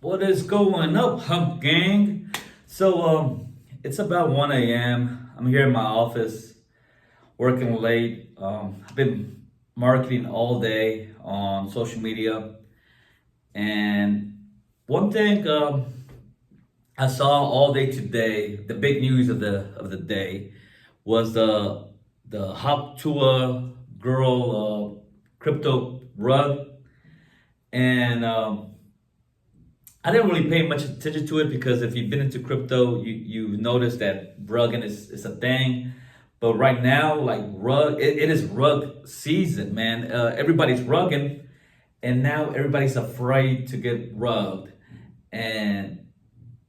What is going up, Hump Gang? It's about 1 a.m. I'm here in my office working late. I've been marketing all day on social media, and one thing I saw all day today, the big news of the day, was the Hop Tua girl crypto rug, and I didn't really pay much attention to it because if you've been into crypto, you notice that rugging is a thing. But right now, like it is rug season, man. Everybody's rugging, and now everybody's afraid to get rugged. And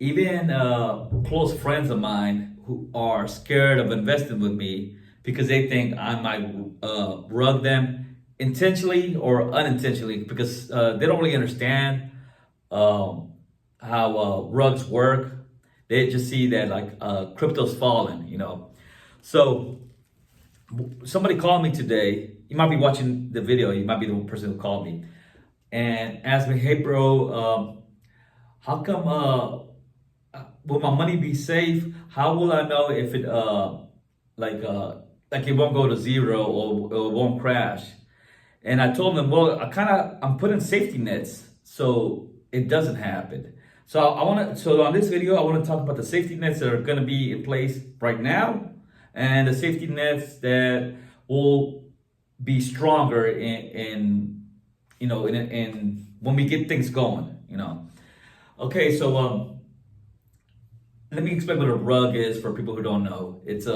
even close friends of mine who are scared of investing with me because they think I might rug them intentionally or unintentionally because they don't really understand how rugs work. They just see that like crypto's falling. So somebody called me today. You might be watching the video. You might be the person who called me and asked me, "Hey, bro, how come? Will my money be safe? How will I know if it like like it won't go to zero or it won't crash?" And I told them, well, I'm putting safety nets so it doesn't happen. So on this video, I want to talk about the safety nets that are going to be in place right now, and the safety nets that will be stronger in when we get things going. Okay, so let me explain what a rug is for people who don't know. It's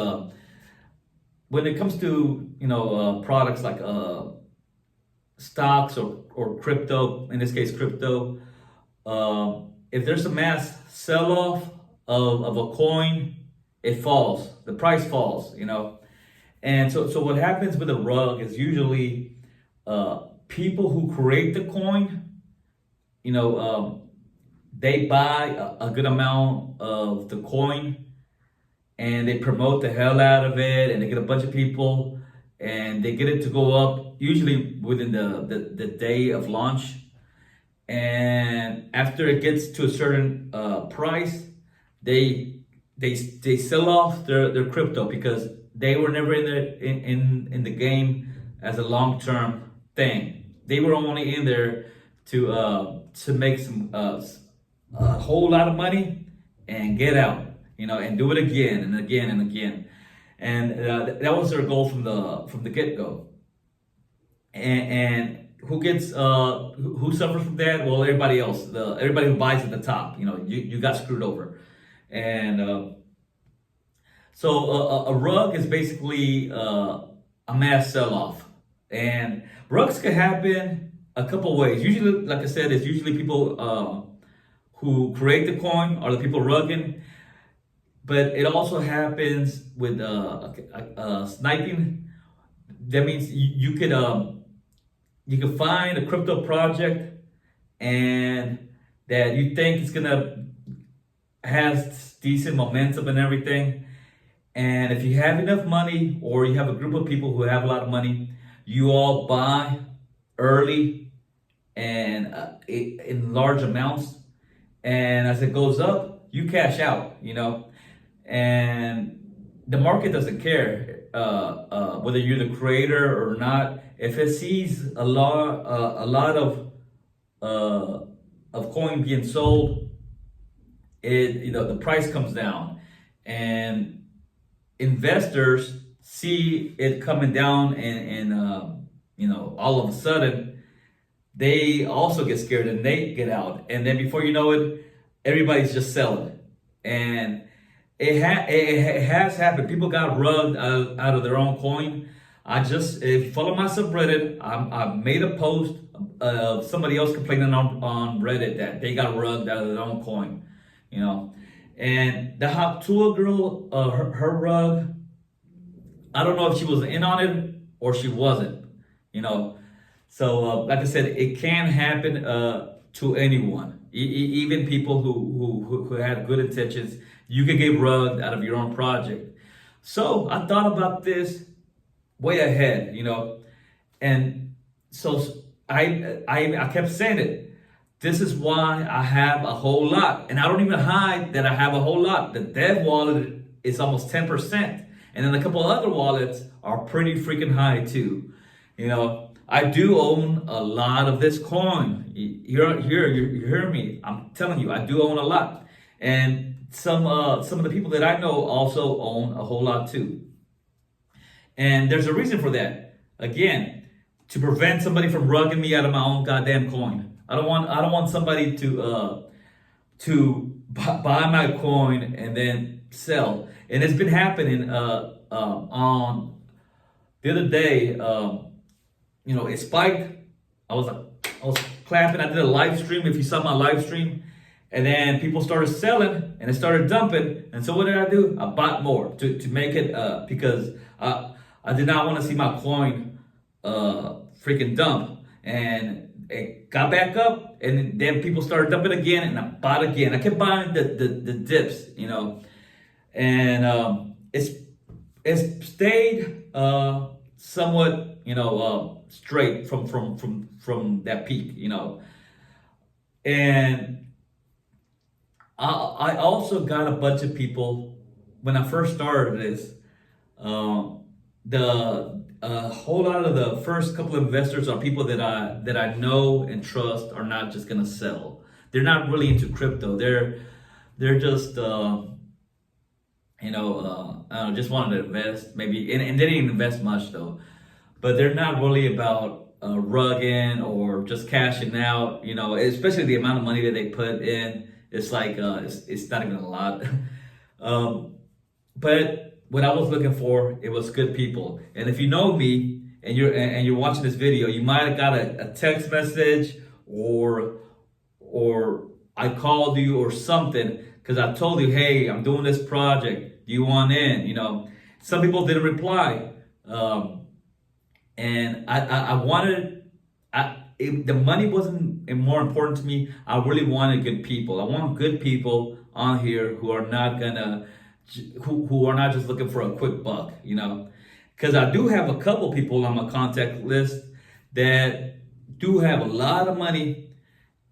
when it comes to products like stocks or crypto, in this case crypto, if there's a mass sell-off of a coin, it falls, the price falls. And so what happens with a rug is usually people who create the coin, they buy a good amount of the coin and they promote the hell out of it, and they get a bunch of people and they get it to go up usually within the day of launch. And after it gets to a certain price, they sell off their crypto because they were never in the game as a long-term thing. They were only in there to make a whole lot of money and get out, and do it again and again and again. And that was their goal from the get-go. And who suffers from that? Well, everybody else, everybody who buys at the top. You got screwed over. And a rug is basically a mass sell-off, and rugs can happen a couple ways. Usually, like I said, it's usually people who create the coin are the people rugging, but it also happens with sniping. That means you could find a crypto project and that you think it's gonna has decent momentum and everything. And if you have enough money or you have a group of people who have a lot of money, you all buy early and in large amounts. And as it goes up, you cash out. And the market doesn't care whether you're the creator or not. If it sees a lot of coin being sold, the price comes down, and investors see it coming down, and all of a sudden they also get scared and they get out, and then before you know it, everybody's just selling. And it has happened. People got rugged out of their own coin. If you follow my subreddit, I made a post of somebody else complaining on Reddit that they got rugged out of their own coin. And the Hoptua girl, her rug, I don't know if she was in on it or she wasn't. So like I said, it can happen to anyone, even people who had good intentions. You can get rugged out of your own project. So I thought about this way ahead, and so I kept saying it. This is why I have a whole lot. And I don't even hide that I have a whole lot. The dev wallet is almost 10%. And then a couple other wallets are pretty freaking high too. You know, I do own a lot of this coin. You hear me? I'm telling you, I do own a lot. And some of the people that I know also own a whole lot too. And there's a reason for that. Again, to prevent somebody from rugging me out of my own goddamn coin. I don't want somebody to buy my coin and then sell. And it's been happening on the other day. It spiked. I was clapping. I did a live stream. If you saw my live stream, and then people started selling and it started dumping. And so what did I do? I bought more to make it because I did not want to see my coin freaking dump. And it got back up, and then people started dumping again, and I bought again. I kept buying the dips, and it's stayed somewhat straight from that peak, and I also got a bunch of people when I first started this. The A whole lot of the first couple of investors are people that I know and trust are not just gonna sell. They're not really into crypto. They're just I don't know, just wanted to invest maybe, and they didn't invest much though. But they're not really about rugging or just cashing out. Especially the amount of money that they put in. It's like it's not even a lot. But what I was looking for, it was good people. And if you know me and you're watching this video, you might have got a text message or I called you or something because I told you, hey, I'm doing this project. Do you want in? Some people didn't reply, and I wanted. The money wasn't more important to me. I really wanted good people. I want good people on here who are not just looking for a quick buck, because I do have a couple people on my contact list that do have a lot of money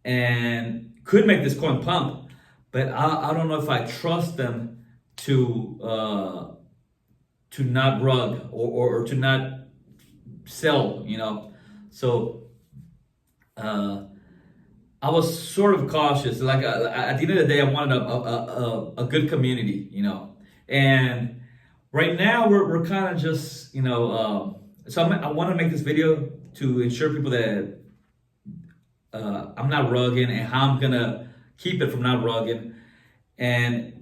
and could make this coin pump, but I don't know if I trust them to not rug or to not sell, so I was sort of cautious. Like at the end of the day, I wanted a good community, And right now we're kind of just, So I want to make this video to ensure people that I'm not rugging and how I'm gonna keep it from not rugging, and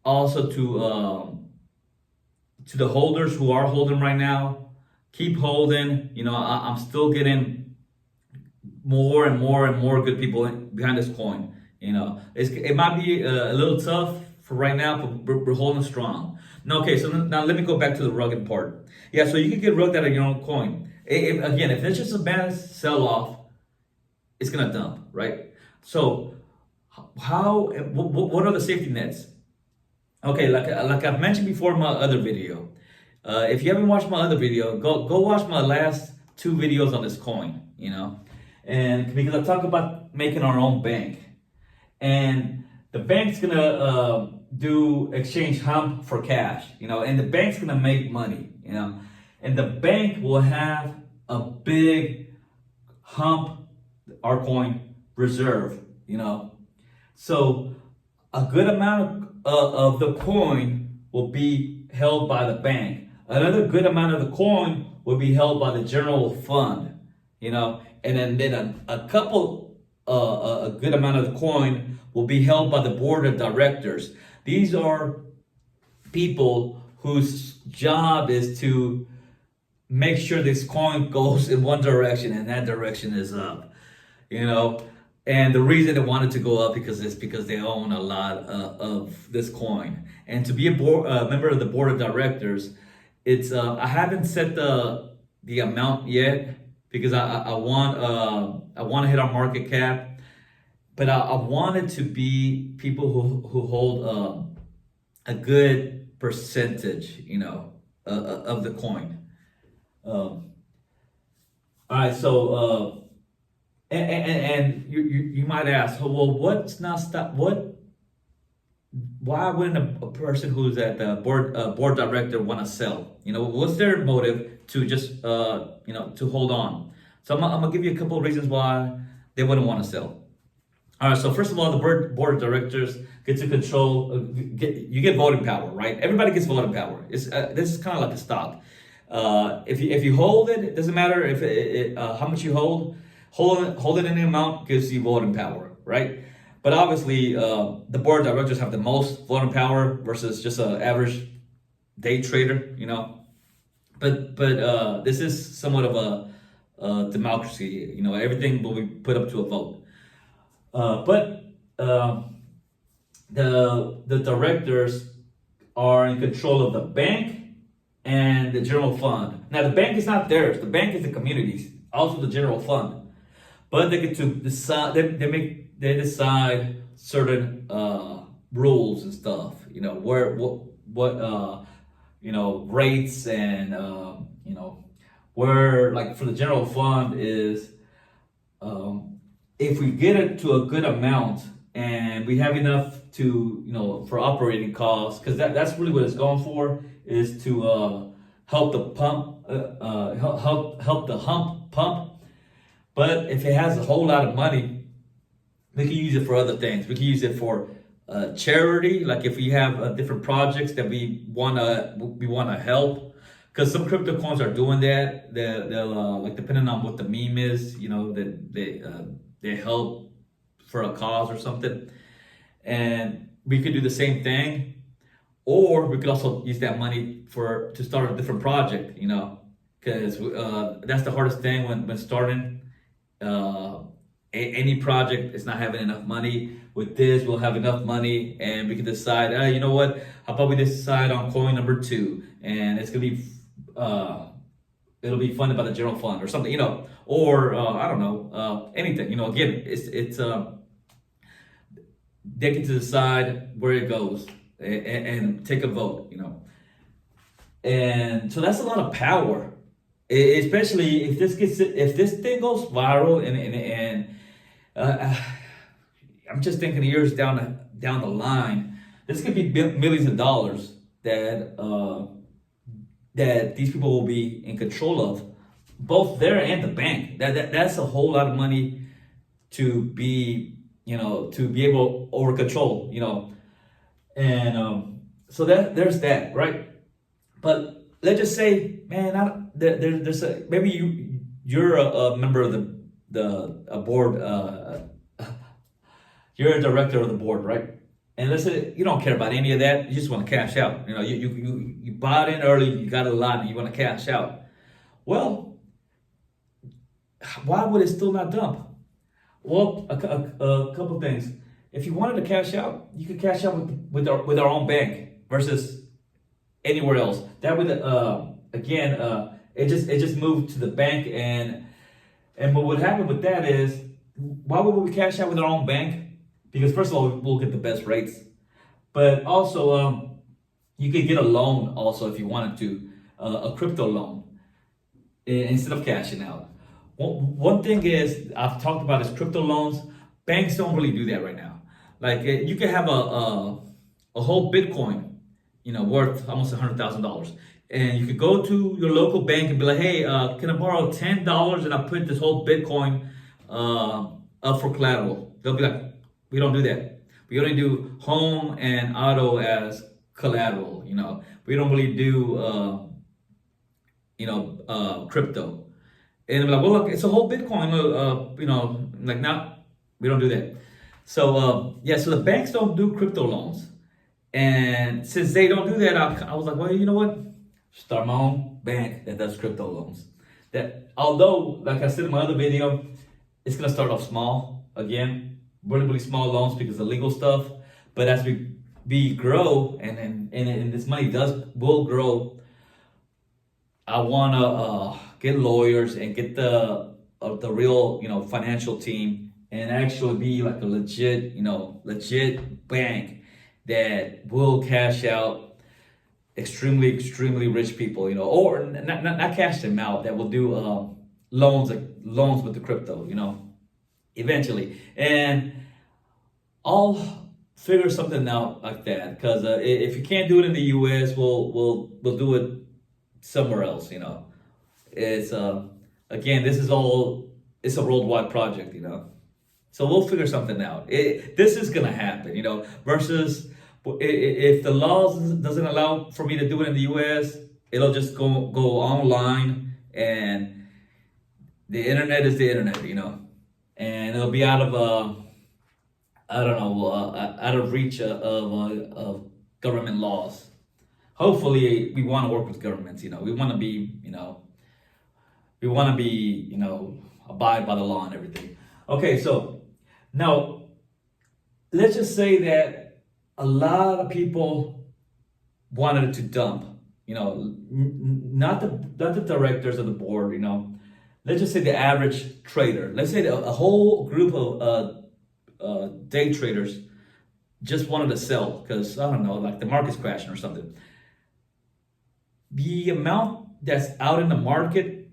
also to the holders who are holding right now, keep holding. I'm still getting more and more and more good people behind this coin. It might be a little tough for right now, but we're holding strong. Now, okay, so now let me go back to the rugged part. Yeah, so you can get rugged out of your own coin. If it's just a bad sell-off, it's gonna dump, right? So what are the safety nets? Okay, like I've mentioned before in my other video. If you haven't watched my other video, go watch my last two videos on this coin, And because I talk about making our own bank, and the bank's gonna do exchange Hump for cash, and the bank's gonna make money, and the bank will have a big Hump, our coin reserve, So a good amount of the coin will be held by the bank. Another good amount of the coin will be held by the general fund, And then a couple, a good amount of the coin will be held by the board of directors. These are people whose job is to make sure this coin goes in one direction and that direction is up, And the reason they want it to go up because they own a lot of this coin. And to be a member of the board of directors, it's I haven't set the amount yet, because I want to hit our market cap, but I want it to be people who hold a good percentage, of the coin. All right, so And you might ask, oh, well, what's not stop? Why wouldn't a person who's at the board director want to sell? What's their motive to just to hold on? So I'm gonna give you a couple of reasons why they wouldn't want to sell. All right. So first of all, the board of directors get to control. You get voting power, right? Everybody gets voting power. This is kind of like a stock. If you hold it, it doesn't matter how much you hold. Hold it in the amount gives you voting power, right? But obviously, the board of directors have the most voting power versus just an average day trader. But this is somewhat of a democracy. Everything will be put up to a vote. But the directors are in control of the bank and the general fund. Now, the bank is not theirs. The bank is the community's, also the general fund. But they get to decide. They decide certain rules and stuff. What rates and where, like, for the general fund is if we get it to a good amount and we have enough to for operating costs, because that's really what it's going for, is to help the pump help the hump pump. But if it has a whole lot of money, we can use it for other things. We can use it for charity, like if we have different projects that we wanna help. Because some crypto coins are doing that. They'll like, depending on what the meme is, that they help for a cause or something. And we could do the same thing, or we could also use that money to start a different project. Because that's the hardest thing when starting. Any project is not having enough money. With this, we'll have enough money, and we can decide, you know what, how about we decide on coin number 2, and it's gonna be it'll be funded by the general fund or something, or I don't know, anything. Again, it's they get to decide where it goes and take a vote. And so that's a lot of power. Especially if this thing goes viral, and I'm just thinking years down the line, this could be millions of dollars that these people will be in control of, both there and the bank. That's a whole lot of money to be able to over control. And so there's that, right? But let's just say, man, there's maybe you're a member of the board, you're a director of the board, right? And let's say you don't care about any of that. You just want to cash out. You bought in early, you got a lot, and you want to cash out. Well, why would it still not dump? Well, a couple things. If you wanted to cash out, you could cash out with our own bank versus anywhere else. That would it just moved to the bank, and what would happen with that is, why would we cash out with our own bank? Because first of all, we'll get the best rates, but also you could get a loan also if you wanted to, a crypto loan instead of cashing out. One thing is, I've talked about is crypto loans. Banks don't really do that right now. Like, you can have a whole Bitcoin, worth almost $100,000. And you could go to your local bank and be like, hey, can I borrow $10 and I put this whole Bitcoin up for collateral? They'll be like, we don't do that. We only do home and auto as collateral. We don't really do crypto. And they're like, well, look, it's a whole Bitcoin. Like, now we don't do that. So so the banks don't do crypto loans. And since they don't do that, I was like, well, you know what? Start my own bank that does crypto loans. That, although, like I said in my other video, it's gonna start off small again, really small loans because of legal stuff. But as we grow, and this money will grow, I wanna get lawyers and get the real financial team, and actually be like a legit bank that will cash out extremely rich people, or not cash them out, that will do loans with the crypto, eventually. And I'll figure something out like that because if you can't do it in the U.S., we'll do it somewhere else. It's again, this is all it's a worldwide project. So we'll figure something out. This is gonna happen. Versus if the laws doesn't allow for me to do it in the U.S., it'll just go online, and the internet is the internet. And it'll be out of I don't know, out of reach of government laws. Hopefully, we want to work with governments. We want to be, abide by the law and everything. Okay, so now let's just say that a lot of people wanted to dump. Not the directors of the board. Let's just say the average trader. Let's say a whole group of day traders just wanted to sell because I don't know, like the market's crashing or something. The amount that's out in the market,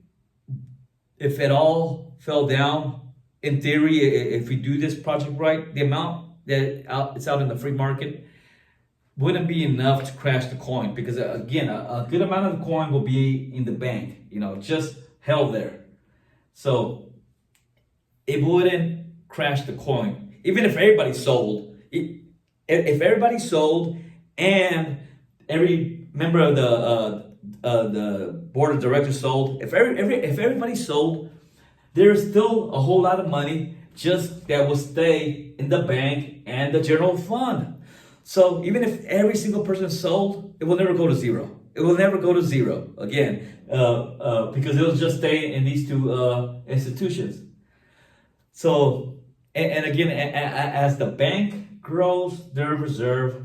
if it all fell down, in theory, if we do this project right, the amount it's out in the free market wouldn't be enough to crash the coin because again, a good amount of the coin will be in the bank, just held there. So it wouldn't crash the coin, even if everybody sold. If everybody sold and every member of the board of directors sold, if everybody sold, there's still a whole lot of money just that will stay in the bank and the general fund. So even if every single person sold, it will never go to zero. It will never go to zero again because it will just stay in these two institutions. So, and again, as the bank grows their reserve,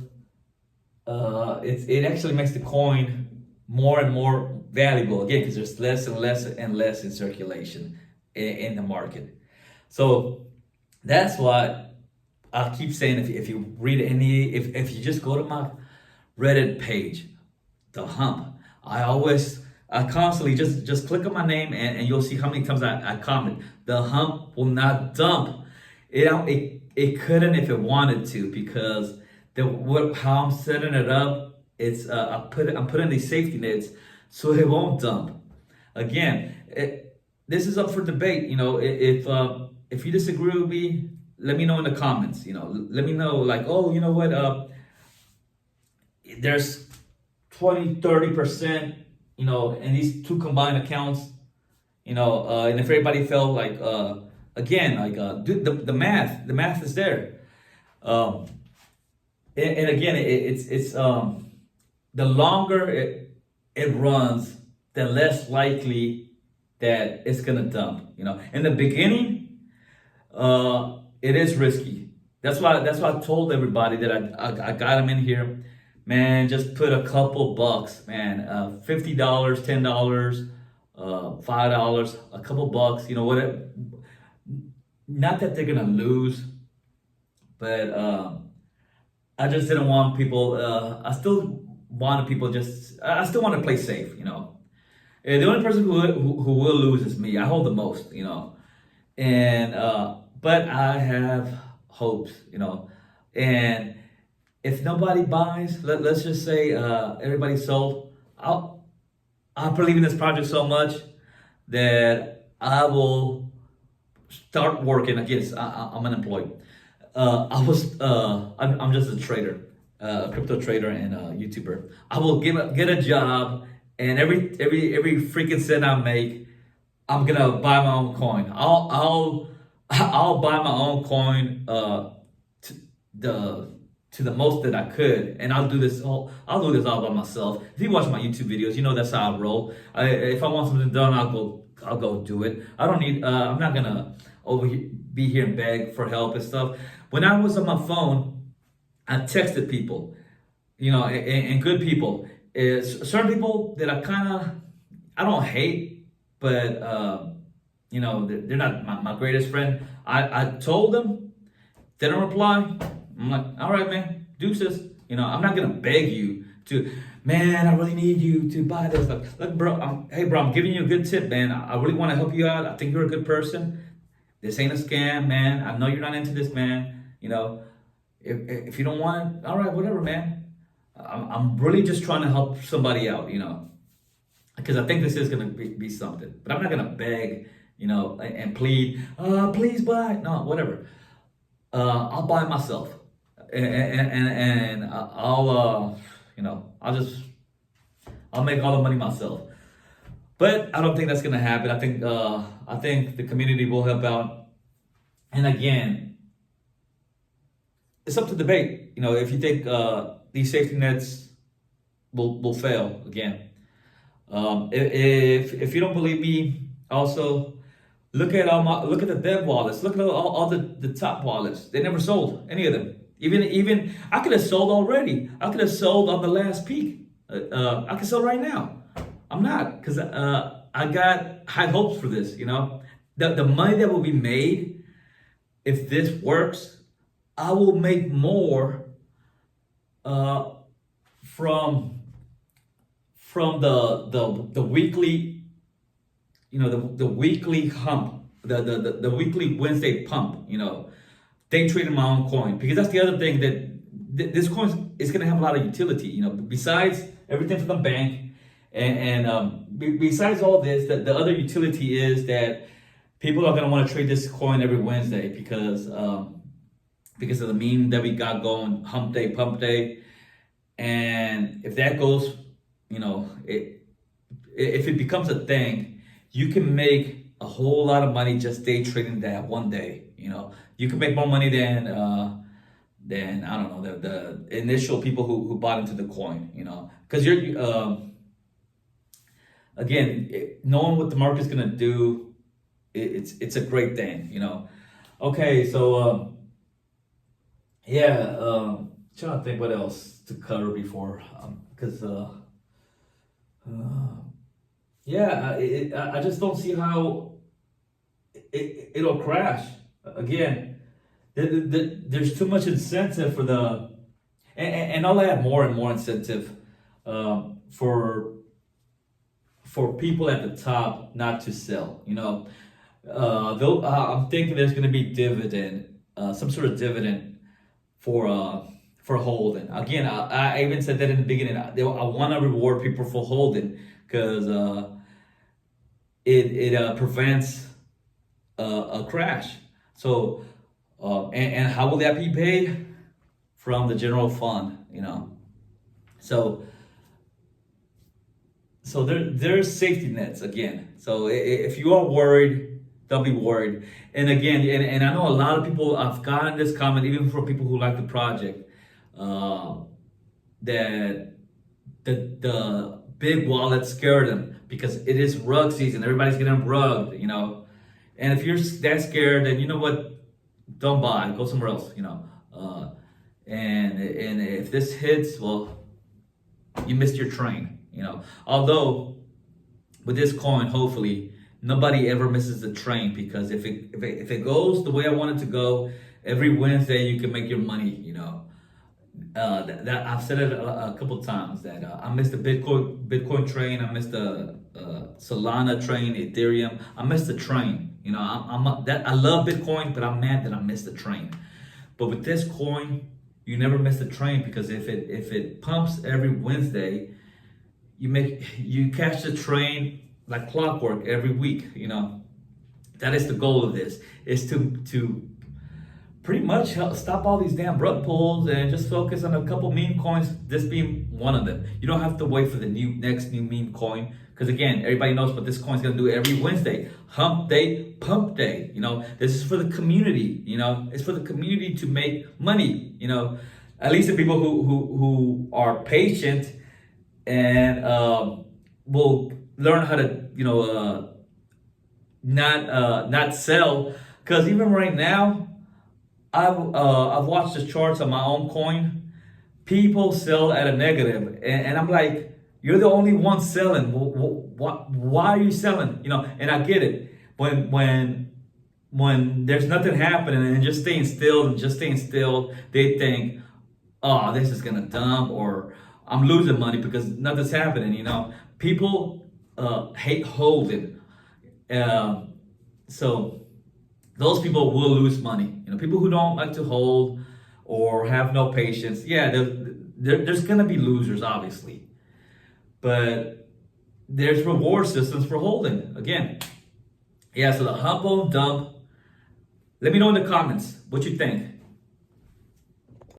it actually makes the coin more and more valuable again because there's less and less and less in circulation in the market. So that's why I keep saying if you read if you just go to my Reddit page, the Hump, I constantly just click on my name and you'll see how many times I comment. The Hump will not dump. It couldn't if it wanted to because how I'm setting it up, it's I'm putting these safety nets so it won't dump. Again, this is up for debate. If you disagree with me, let me know in the comments. Let me know like, oh, you know what? There's 20-30%. In these two combined accounts. And if everybody felt like again, like the math is there. And again, it's the longer it runs, the less likely that it's gonna dump. In the beginning, it is risky. That's why I told everybody that I got them in here. Man, just put a couple bucks, man. $50, $10, $5, a couple bucks. What? Not that they're gonna lose, but I just didn't want people. I still wanted people I still want to play safe. And the only person who will lose is me. I hold the most. And but I have hopes. And if nobody buys, let's just say everybody sold. I believe in this project so much that I will start working. Again, I'm unemployed. I'm just a trader, a crypto trader and a YouTuber. I will get a job, and every freaking cent I make, I'm gonna buy my own coin. I'll buy my own coin to the most that I could, and I'll do this all by myself. If you watch my YouTube videos, that's how I roll. If I want something done, I'll go do it. I don't need. I'm not gonna be here and beg for help and stuff. When I was on my phone, I texted people, and good people. Certain people that I don't hate, but they're not my greatest friend. I told them, they don't reply. I'm like, all right, man, deuces. I'm not gonna beg you to, man, I really need you to buy this stuff. Look, bro, I'm giving you a good tip, man. I really want to help you out. I think you're a good person. This ain't a scam, man. I know you're not into this, man. If you don't want it, all right, whatever, man. I'm really just trying to help somebody out, because I think this is gonna be something. But I'm not gonna beg, and plead. Please buy. No, whatever. I'll buy it myself, and I'll make all the money myself. But I don't think that's gonna happen. I think the community will help out. And again, it's up to debate. If you think these safety nets will fail again. If you don't believe me, also look at the dev wallets. Look at all the top wallets. They never sold any of them. Even I could have sold already. I could have sold on the last peak. I can sell right now. I'm not, because I got high hopes for this. The money that will be made if this works, I will make more from the weekly, the weekly hump, the weekly Wednesday pump, day trading my own coin, because that's the other thing that this coin is going to have a lot of utility, besides everything from the bank, and besides all this, the other utility is that people are going to want to trade this coin every Wednesday because of the meme that we got going, hump day, pump day. And if that goes, if it becomes a thing, you can make a whole lot of money just day trading that one day. You can make more money than I don't know, the initial people who bought into the coin. Because you're again, knowing what the market's gonna do, it's a great thing. Okay, so trying to think what else to cover before, because I just don't see how it'll crash again. There's too much incentive for and I'll add more and more incentive for people at the top not to sell. Though I'm thinking there's going to be dividend, some sort of dividend for holding. Again, I even said that in the beginning. I want to reward people for holding because it prevents a crash. So and how will that be paid? From the general fund, So there's safety nets again. So if you are worried, don't be worried. And again, and I know a lot of people, I've gotten this comment even from people who like the project, that the big wallets scare them because it is rug season. Everybody's getting rugged, And if you're that scared, then you know what? Don't buy. Go somewhere else, And if this hits, well, you missed your train. Although with this coin, hopefully nobody ever misses the train, because if it goes the way I want it to go, every Wednesday you can make your money. That I've said it a couple times that I missed the Bitcoin train, I missed the Solana train, Ethereum. I missed the train. I love Bitcoin, but I'm mad that I missed the train. But with this coin, you never miss the train, because if it pumps every Wednesday, you catch the train like clockwork every week. That is the goal of this, is to pretty much stop all these damn rug pulls and just focus on a couple meme coins, this being one of them. You don't have to wait for the next new meme coin, because again, everybody knows what this coin's gonna do every Wednesday. Hump day, pump day. This is for the community. It's for the community to make money. At least the people who are patient and will learn how to not sell. Because even right now, I've watched the charts on my own coin. People sell at a negative, and I'm like, you're the only one selling. Why are you selling? And I get it. When there's nothing happening and just staying still, they think, oh, this is gonna dump, or I'm losing money because nothing's happening. People hate holding. So those people will lose money. People who don't like to hold or have no patience, yeah, there's gonna be losers, obviously. But there's reward systems for holding. Again, yeah, so the hump and dump. Let me know in the comments what you think.